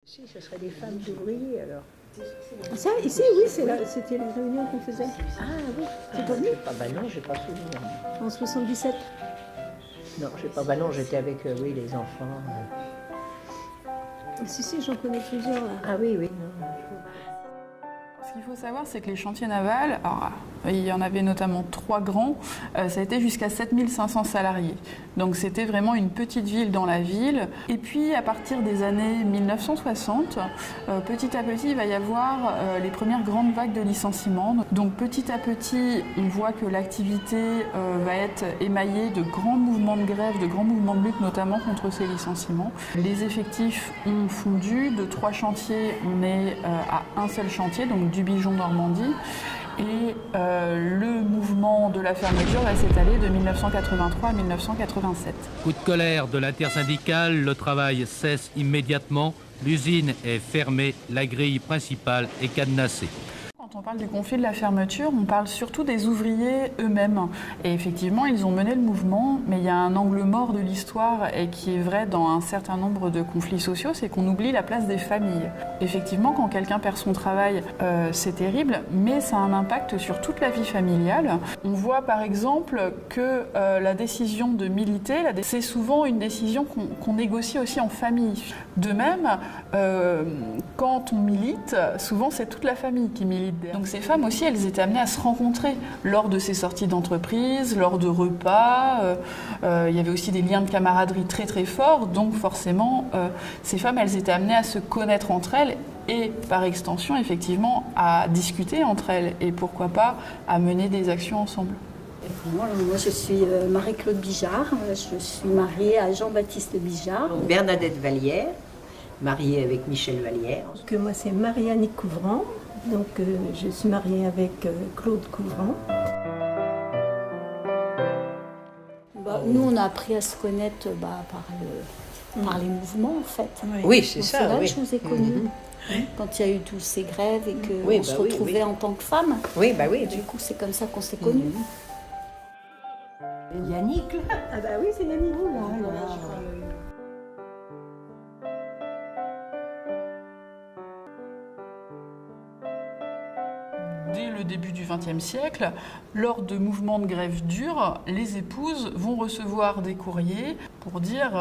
Si, ce serait des femmes d'ouvriers alors. Ça, ici, oui, c'était la réunion qu'on faisait. Ah oui. C'est pas venu Bah non, j'ai pas souvenir. En 77. Non, bah non, j'étais avec oui, les enfants. Si, j'en connais plusieurs là. Ah oui, oui. Non. Ce qu'il faut savoir, c'est que les chantiers navals, alors, il y en avait notamment 3 grands, ça a été jusqu'à 7500 salariés. Donc c'était vraiment une petite ville dans la ville. Et puis à partir des années 1960, petit à petit, il va y avoir les premières grandes vagues de licenciements. Donc petit à petit, on voit que l'activité va être émaillée de grands mouvements de grève, de grands mouvements de lutte, notamment contre ces licenciements. Les effectifs ont fondu. De 3 chantiers, on est à un seul chantier, donc du Bijon Normandie. Et le mouvement de la fermeture va s'étaler de 1983 à 1987. Coup de colère de l'intersyndicale, le travail cesse immédiatement, l'usine est fermée, la grille principale est cadenassée. Quand on parle du conflit de la fermeture, on parle surtout des ouvriers eux-mêmes. Et effectivement, ils ont mené le mouvement, mais il y a un angle mort de l'histoire et qui est vrai dans un certain nombre de conflits sociaux, c'est qu'on oublie la place des familles. Effectivement, quand quelqu'un perd son travail, c'est terrible, mais ça a un impact sur toute la vie familiale. On voit par exemple que la décision de militer, c'est souvent une décision qu'on négocie aussi en famille. De même, quand on milite, souvent c'est toute la famille qui milite. Donc ces femmes aussi, elles étaient amenées à se rencontrer lors de ces sorties d'entreprise, lors de repas. Il y avait aussi des liens de camaraderie très très forts. Donc forcément, ces femmes, elles étaient amenées à se connaître entre elles et par extension, effectivement, à discuter entre elles et pourquoi pas à mener des actions ensemble. Moi, je suis Marie-Claude Bijard. Je suis mariée à Jean-Baptiste Bijard. Bernadette Vallière, mariée avec Michel Vallière. Moi, c'est Marie-Annick Couvrant. Donc, je suis mariée avec Claude Couvrant. Nous, on a appris à se connaître par les mouvements, en fait. Oui, c'est donc, ça. C'est là oui. que je vous ai connue. Quand il y a eu toutes ces grèves et qu'on se retrouvait en tant que femme. Oui, bah oui. Du coup, c'est comme ça qu'on s'est connus. Yannick, là. Ah bah oui, c'est Yannick, là. Dès le début du XXe siècle, lors de mouvements de grève durs, les épouses vont recevoir des courriers pour dire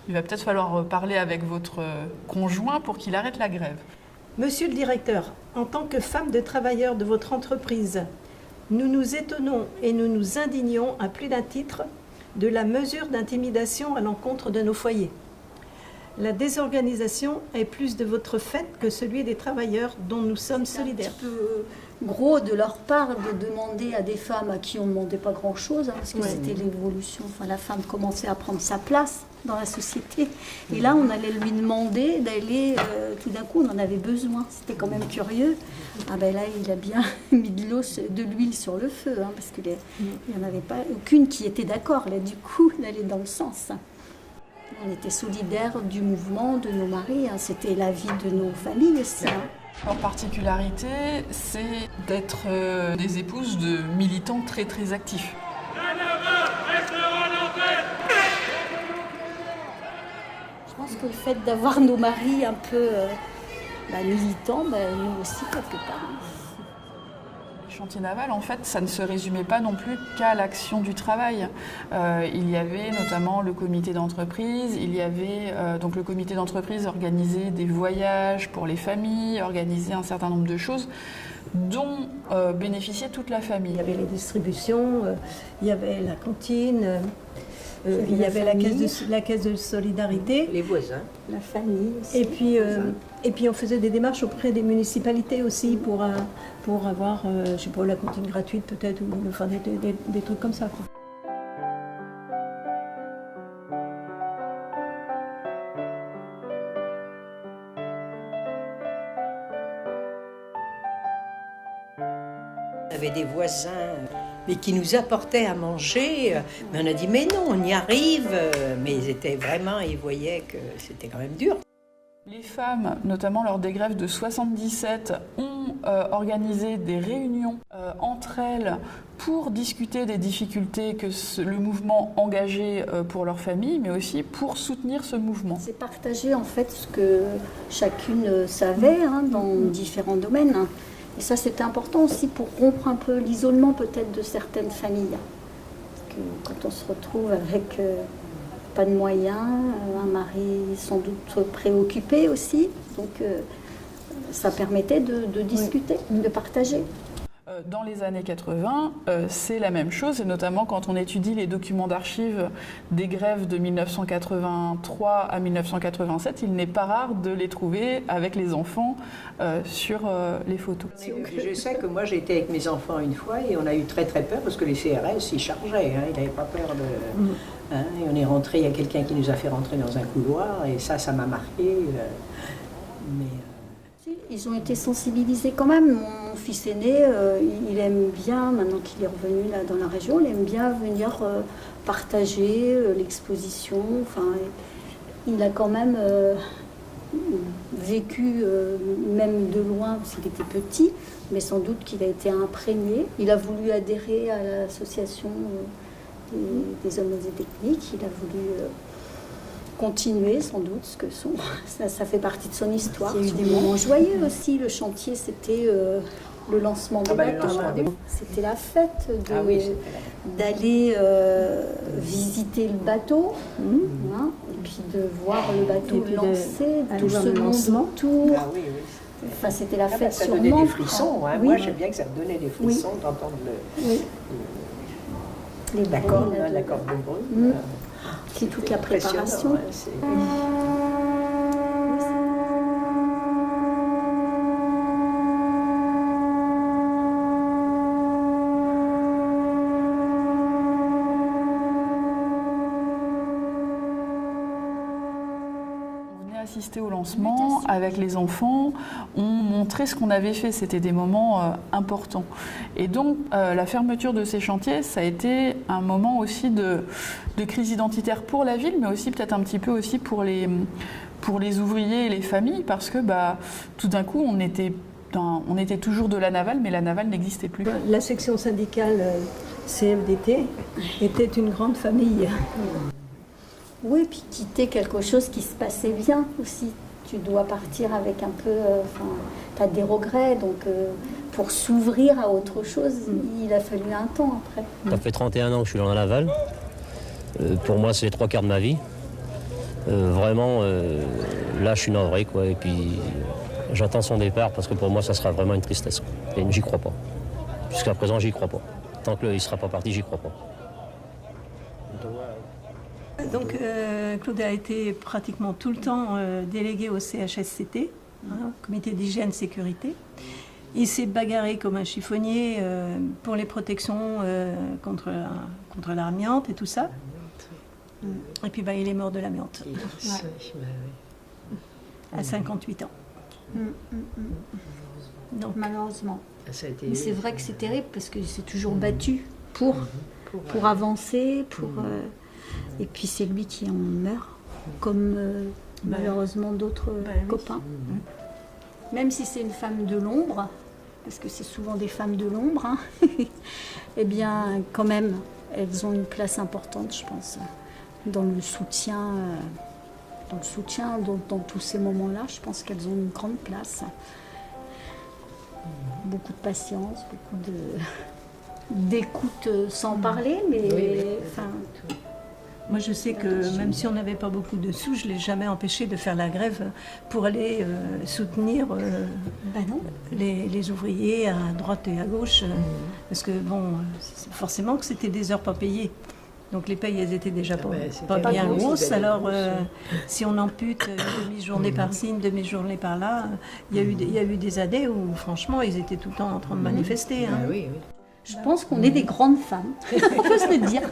il va peut-être falloir parler avec votre conjoint pour qu'il arrête la grève. Monsieur le directeur, en tant que femme de travailleur de votre entreprise, nous nous étonnons et nous nous indignons à plus d'un titre de la mesure d'intimidation à l'encontre de nos foyers. La désorganisation est plus de votre fait que celui des travailleurs dont nous sommes solidaires. C'est un petit peu gros de leur part de demander à des femmes à qui on ne demandait pas grand-chose, parce que c'était l'évolution. Enfin, la femme commençait à prendre sa place dans la société. Et là, on allait lui demander d'aller... tout d'un coup, on en avait besoin. C'était quand même curieux. Ah ben là, il a bien mis de l'huile sur le feu, parce qu'il n'y en avait pas aucune qui était d'accord, là, du coup, d'aller dans le sens. On était solidaires du mouvement, de nos maris, c'était la vie de nos familles aussi. Leur particularité, c'est d'être des épouses de militants très très actifs. Je pense que le fait d'avoir nos maris un peu militants, nous aussi quelque part. Le chantier naval, en fait, ça ne se résumait pas non plus qu'à l'action du travail. Il y avait notamment le comité d'entreprise, donc le comité d'entreprise organisait des voyages pour les familles, organisait un certain nombre de choses dont bénéficiait toute la famille. Il y avait les distributions, il y avait la cantine, il y avait la caisse de solidarité. Les voisins. La famille aussi. Et puis on faisait des démarches auprès des municipalités aussi pour avoir, je sais pas, la cantine gratuite peut-être, ou enfin, des trucs comme ça, quoi. On avait des voisins mais qui nous apportaient à manger. Mais on a dit, mais non, on y arrive. Mais ils étaient vraiment, ils voyaient que c'était quand même dur. Les femmes, notamment lors des grèves de 77, ont organisé des réunions entre elles pour discuter des difficultés que le mouvement engageait pour leur famille, mais aussi pour soutenir ce mouvement. C'est partager en fait ce que chacune savait dans différents domaines. Et ça, c'était important aussi pour rompre un peu l'isolement peut-être de certaines familles. Parce que quand on se retrouve avec pas de moyens, un mari sans doute préoccupé aussi, donc ça permettait de discuter, de partager. Dans les années 80, c'est la même chose, et notamment quand on étudie les documents d'archives des grèves de 1983 à 1987, il n'est pas rare de les trouver avec les enfants sur les photos. Je sais que moi j'ai été avec mes enfants une fois et on a eu très très peur parce que les CRS ils chargeaient, ils n'avaient pas peur de... et on est rentré, il y a quelqu'un qui nous a fait rentrer dans un couloir et ça m'a marqué. Ils ont été sensibilisés quand même. Mon fils aîné, il aime bien, maintenant qu'il est revenu là dans la région, il aime bien venir partager l'exposition. Enfin, il a quand même vécu, même de loin, parce qu'il était petit, mais sans doute qu'il a été imprégné. Il a voulu adhérer à l'association des hommes et techniques. Il a voulu... continuer sans doute, parce que ça fait partie de son histoire. Il y a eu des moments joyeux aussi. Le chantier, c'était le lancement des bateaux. C'était la fête d'aller visiter le bateau, et puis de voir le bateau lancer, tout ce monde autour. Enfin, c'était la fête ça sur donnait Mans. des frissons. Moi, j'aime bien que ça me donnait des frissons d'entendre la corde de brume. C'est toute la préparation. Assisté au lancement avec les enfants, on montrait ce qu'on avait fait, c'était des moments importants. Et donc la fermeture de ces chantiers, ça a été un moment aussi de crise identitaire pour la ville, mais aussi peut-être un petit peu aussi pour les ouvriers et les familles, parce que tout d'un coup on était toujours de la navale, mais la navale n'existait plus. La section syndicale CFDT était une grande famille. Oui, puis quitter quelque chose qui se passait bien aussi. Tu dois partir avec un peu... tu as des regrets, donc pour s'ouvrir à autre chose, il a fallu un temps après. Ça fait 31 ans que je suis dans la navale. Pour moi, c'est les 3/4 de ma vie. Vraiment, là, je suis navré, quoi. Et puis, j'attends son départ parce que pour moi, ça sera vraiment une tristesse. Et j'y crois pas. Jusqu'à présent, j'y crois pas. Tant qu'il ne sera pas parti, j'y crois pas. Donc Claude a été pratiquement tout le temps délégué au CHSCT, comité d'hygiène sécurité. Il s'est bagarré comme un chiffonnier pour les protections contre l'amiante et tout ça. Et puis il est mort de l'amiante à 58 ans. Donc, malheureusement. Mais c'est vrai que c'est terrible parce que c'est toujours battu pour avancer, et puis c'est lui qui en meurt, comme malheureusement d'autres copains. Même si c'est une femme de l'ombre, parce que c'est souvent des femmes de l'ombre, eh bien quand même, elles ont une place importante, je pense, dans le soutien, dans tous ces moments-là. Je pense qu'elles ont une grande place. Beaucoup de patience, beaucoup d'écoute sans parler, mais... Moi, je sais que même si on n'avait pas beaucoup de sous, je ne l'ai jamais empêché de faire la grève pour aller soutenir les ouvriers à droite et à gauche. Parce que, forcément que c'était des heures pas payées. Donc les payes, elles étaient déjà pas bien grosses. Alors, si on ampute une demi-journée par-ci, une demi-journée par-là, il y a eu des années où, franchement, ils étaient tout le temps en train de manifester. Je pense qu'on est des grandes femmes. On peut se le dire.